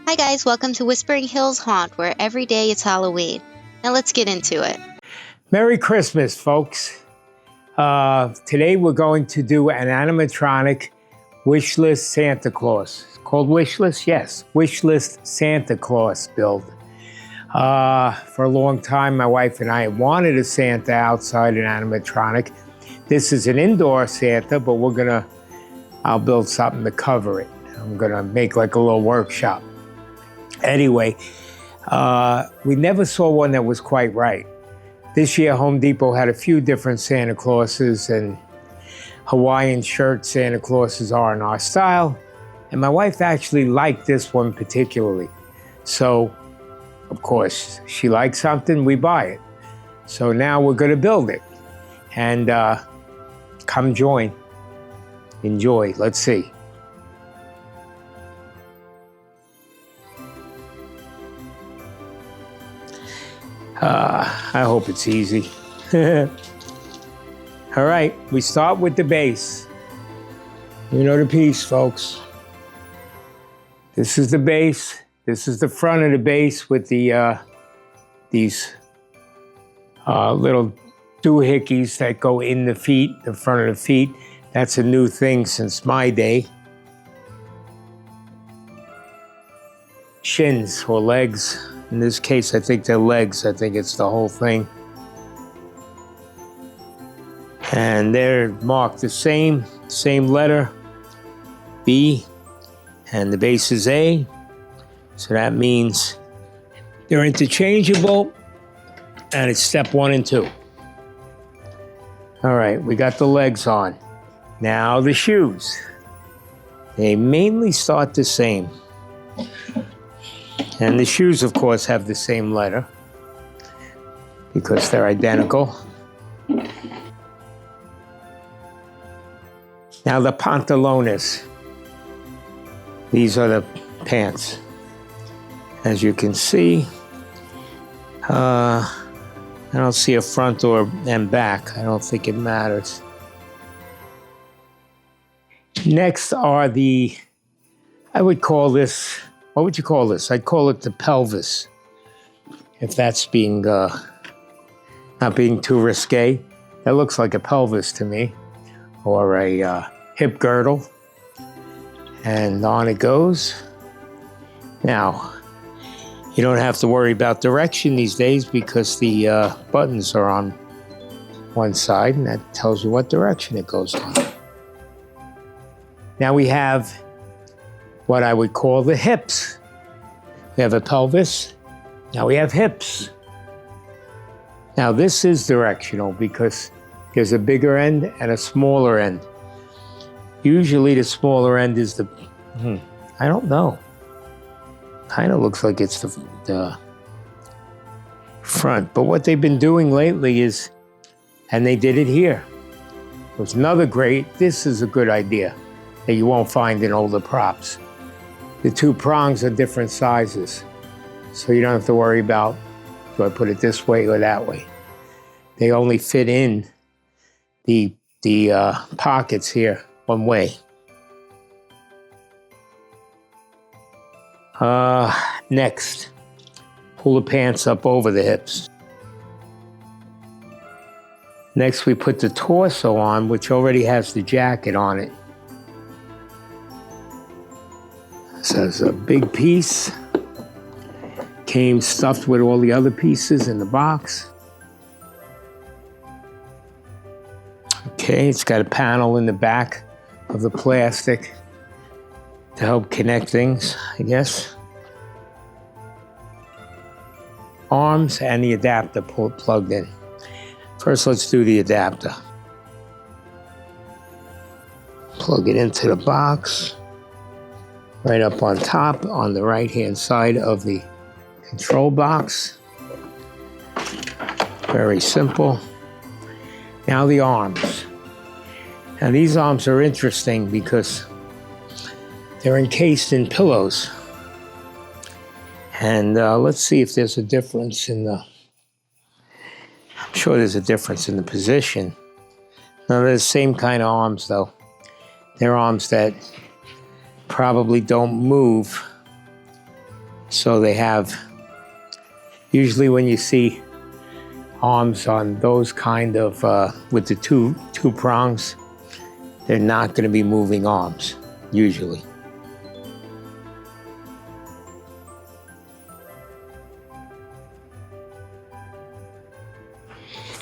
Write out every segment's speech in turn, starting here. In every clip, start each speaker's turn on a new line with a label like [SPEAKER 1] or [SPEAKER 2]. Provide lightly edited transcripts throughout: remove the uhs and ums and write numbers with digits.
[SPEAKER 1] Hi guys, welcome to Whispering Hills Haunt, where every day it's Halloween. Now let's get into it.
[SPEAKER 2] Merry Christmas, folks. Today we're going to do an animatronic Wishlist Santa Claus. It's called Wishlist? Yes, Wishlist Santa Claus build. For a long time, my wife and I wanted a Santa outside an animatronic. This is an indoor Santa, but I'll build something to cover it. I'm gonna make like a little workshop. Anyway, we never saw one that was quite right. This year, Home Depot had a few different Santa Clauses, and Hawaiian shirt Santa Clauses are in our style. And my wife actually liked this one particularly. So, of course, she likes something, we buy it. So now we're gonna build it. And come join, enjoy, let's see. I hope it's easy. All right, we start with the base. You know the piece, folks. This is the base. This is the front of the base with the these little doohickeys that go in the feet, the front of the feet. That's a new thing since my day. Shins or legs. In this case, I think they're legs. I think it's the whole thing. And they're marked the same letter, B, and the base is A. So that means they're interchangeable, and it's step 1 and 2. All right, we got the legs on. Now the shoes. They mainly start the same. And the shoes, of course, have the same letter because they're identical. Now the pantalones. These are the pants. As you can see, I don't see a front and back. I don't think it matters. Next are I would call this, what would you call this? I'd call it the pelvis, if that's being, not being too risque. That looks like a pelvis to me, or a hip girdle. And on it goes. Now, you don't have to worry about direction these days because the buttons are on one side, and that tells you what direction it goes on. Now we have what I would call the hips. We have a pelvis, now we have hips. Now this is directional because there's a bigger end and a smaller end. Usually the smaller end is I don't know. Kind of looks like it's the front, but what they've been doing lately is, and they did it here. There's another this is a good idea that you won't find in older props. The 2 prongs are different sizes, so you don't have to worry about, do I put it this way or that way? They only fit in the pockets here one way. Next, pull the pants up over the hips. Next, we put the torso on, which already has the jacket on it. So it's a big piece. Came stuffed with all the other pieces in the box. Okay, it's got a panel in the back of the plastic to help connect things, I guess. Arms and the adapter plugged in. First, let's do the adapter. Plug it into the box. Right up on top, on the right-hand side of the control box. Very simple. Now the arms. Now these arms are interesting because they're encased in pillows. And let's see if there's a difference in I'm sure there's a difference in the position. Now they're the same kind of arms though. They're arms that probably don't move So they have, usually when you see arms on those kind of, with the two prongs, they're not going to be moving arms, usually.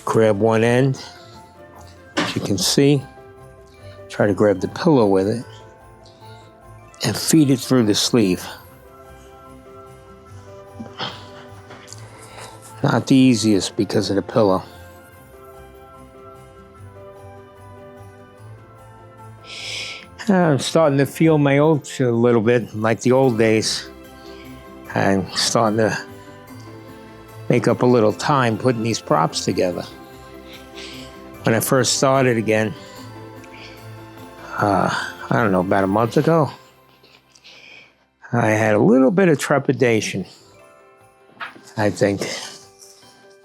[SPEAKER 2] Grab one end, as you can see. Try to grab the pillow with it and feed it through the sleeve. Not the easiest because of the pillow. I'm starting to feel my oats a little bit, like the old days. I'm starting to make up a little time putting these props together. When I first started again, I don't know, about a month ago, I had a little bit of trepidation. I think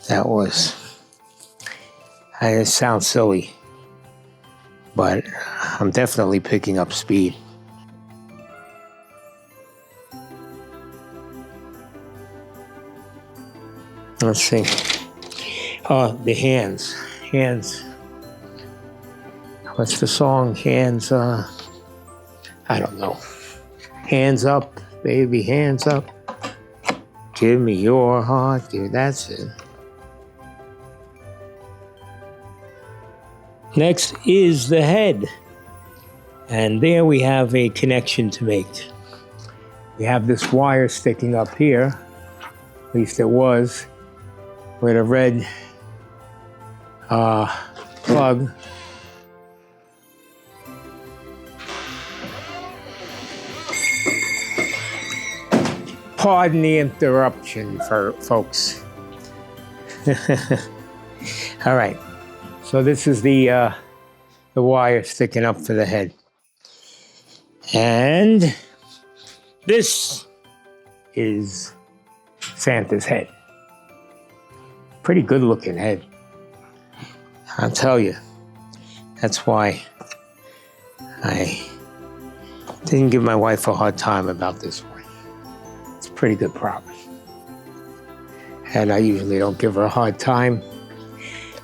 [SPEAKER 2] that was, it sounds silly, but I'm definitely picking up speed. Let's see. Oh, the hands. Hands. What's the song? Hands, I don't know. Hands up, baby, hands up. Give me your heart, that's it. Next is the head. And there we have a connection to make. We have this wire sticking up here, at least it was, with a red plug. Pardon the interruption, folks. All right, so this is the wire sticking up for the head. And this is Santa's head. Pretty good looking head. I'll tell you. That's why I didn't give my wife a hard time about this one. It's a pretty good prop. And I usually don't give her a hard time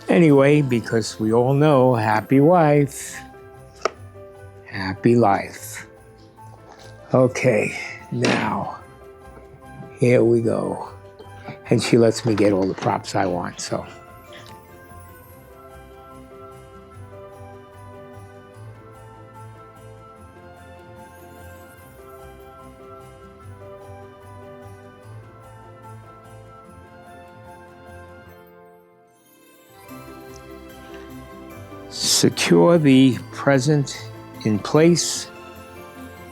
[SPEAKER 2] anyway, because we all know, happy wife, happy life. Okay, now, here we go. And she lets me get all the props I want, so. Secure the present in place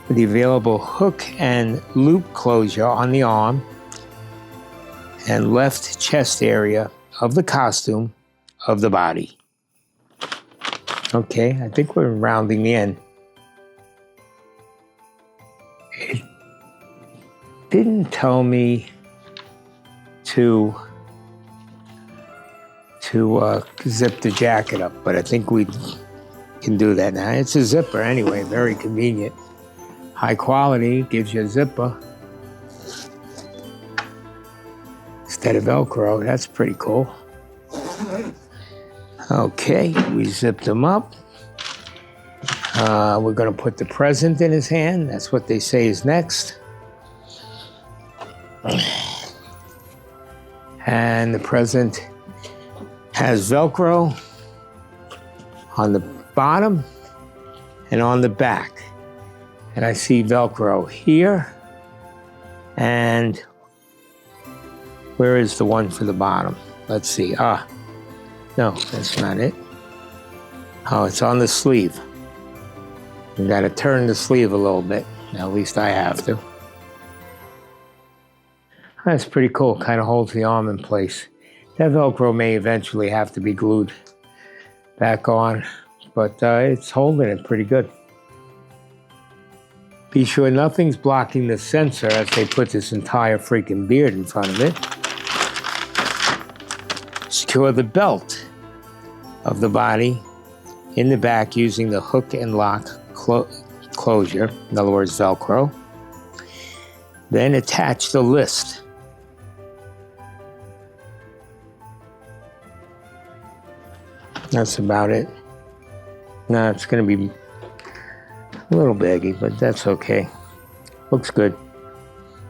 [SPEAKER 2] with the available hook and loop closure on the arm and left chest area of the costume of the body. Okay, I think we're rounding the end. It didn't tell me to zip the jacket up, but I think we can do that now. It's a zipper anyway, very convenient. High quality, gives you a zipper instead of Velcro. That's pretty cool. Okay, we zipped them up. We're gonna put the present in his hand. That's what they say is next. And the present has Velcro on the bottom and on the back. And I see Velcro here. And where is the one for the bottom? Let's see. No, that's not it. Oh, it's on the sleeve. You gotta turn the sleeve a little bit. At least I have to. That's pretty cool. Kind of holds the arm in place. That Velcro may eventually have to be glued back on, but it's holding it pretty good. Be sure nothing's blocking the sensor as they put this entire freaking beard in front of it. Secure the belt of the body in the back using the hook and lock closure, in other words, Velcro. Then attach the list. That's about it. Now it's going to be a little baggy, but that's okay. Looks good.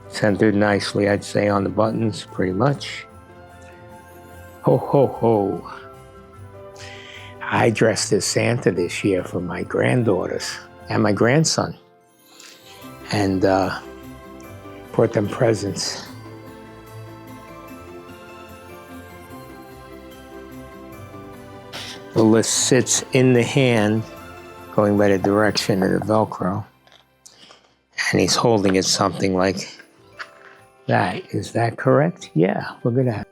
[SPEAKER 2] Centered nicely, I'd say, on the buttons, pretty much. Ho, ho, ho. I dressed as Santa this year for my granddaughters and my grandson. And brought them presents. The list sits in the hand, going by the direction of the Velcro. And he's holding it something like that. Is that correct? Yeah, look at that.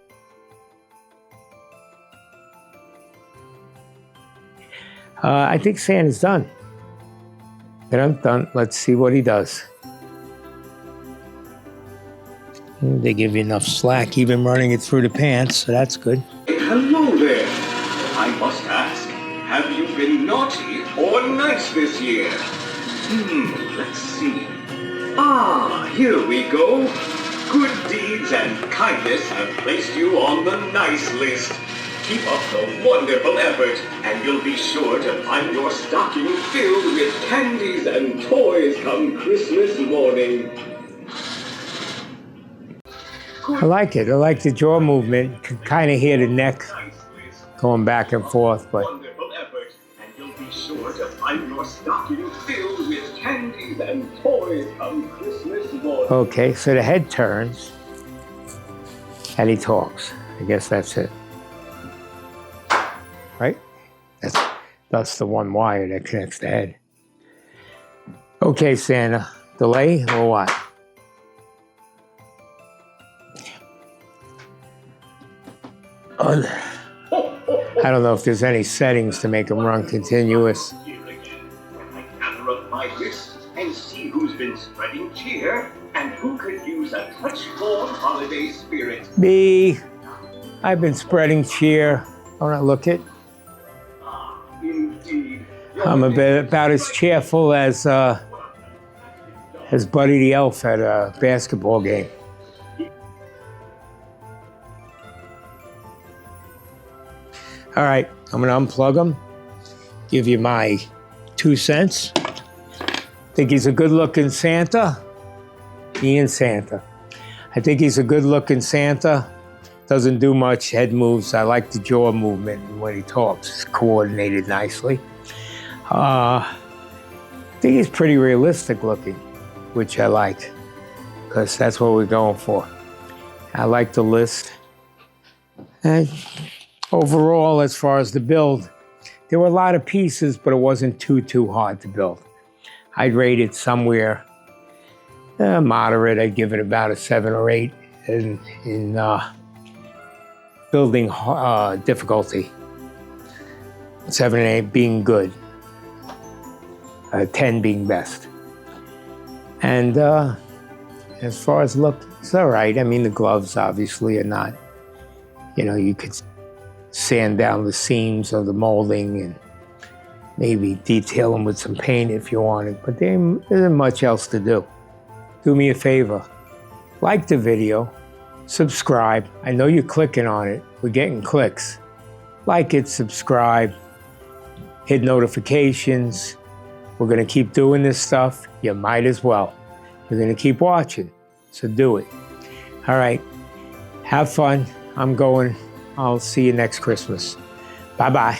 [SPEAKER 2] I think Santa's done. Done. Let's see what he does. They give you enough slack, even running it through the pants, so that's good.
[SPEAKER 3] Hello there. I must ask, have you been naughty or nice this year? Let's see. Here we go. Good deeds and kindness have placed you on the nice list. Keep up the wonderful effort, and you'll be sure to find your stocking filled with candies and toys come Christmas morning.
[SPEAKER 2] I like it. I like the jaw movement. You can kind of hear the neck going back and forth, but
[SPEAKER 3] Wonderful effort, and you'll be sure to find your stocking filled with candies and toys come Christmas morning.
[SPEAKER 2] okay, so the head turns and he talks. I guess that's it. Right? That's the one wire that connects the head. Okay, Santa. Delay or what? I don't know if there's any settings to make them run continuous.
[SPEAKER 3] Here again, when I gather up my list and see who's been spreading cheer and who could use a touch more holiday spirit.
[SPEAKER 2] Me. I've been spreading cheer. Don't I look it?
[SPEAKER 3] Indeed.
[SPEAKER 2] I'm about as cheerful as Buddy the Elf at a basketball game. All right, I'm gonna unplug him, give you my 2 cents. Think he's a good-looking Santa? Me and Santa. I think he's a good-looking Santa. Doesn't do much head moves. I like the jaw movement when he talks. It's coordinated nicely. I think he's pretty realistic looking, which I like, because that's what we're going for. I like the list. And overall, as far as the build, there were a lot of pieces, but it wasn't too hard to build. I'd rate it somewhere moderate. I'd give it about a 7 or 8 in building difficulty. 7 and 8 being good. 10 being best. And as far as look, it's all right. I mean, the gloves obviously are not, you could sand down the seams of the molding and maybe detail them with some paint if you wanted, but there isn't much else to do. Do me a favor, like the video, subscribe. I know you're clicking on it. We're getting clicks. Like it, subscribe, hit notifications. We're gonna keep doing this stuff. You might as well. You're gonna keep watching, so do it. All right, have fun. I'm going. I'll see you next Christmas. Bye-bye.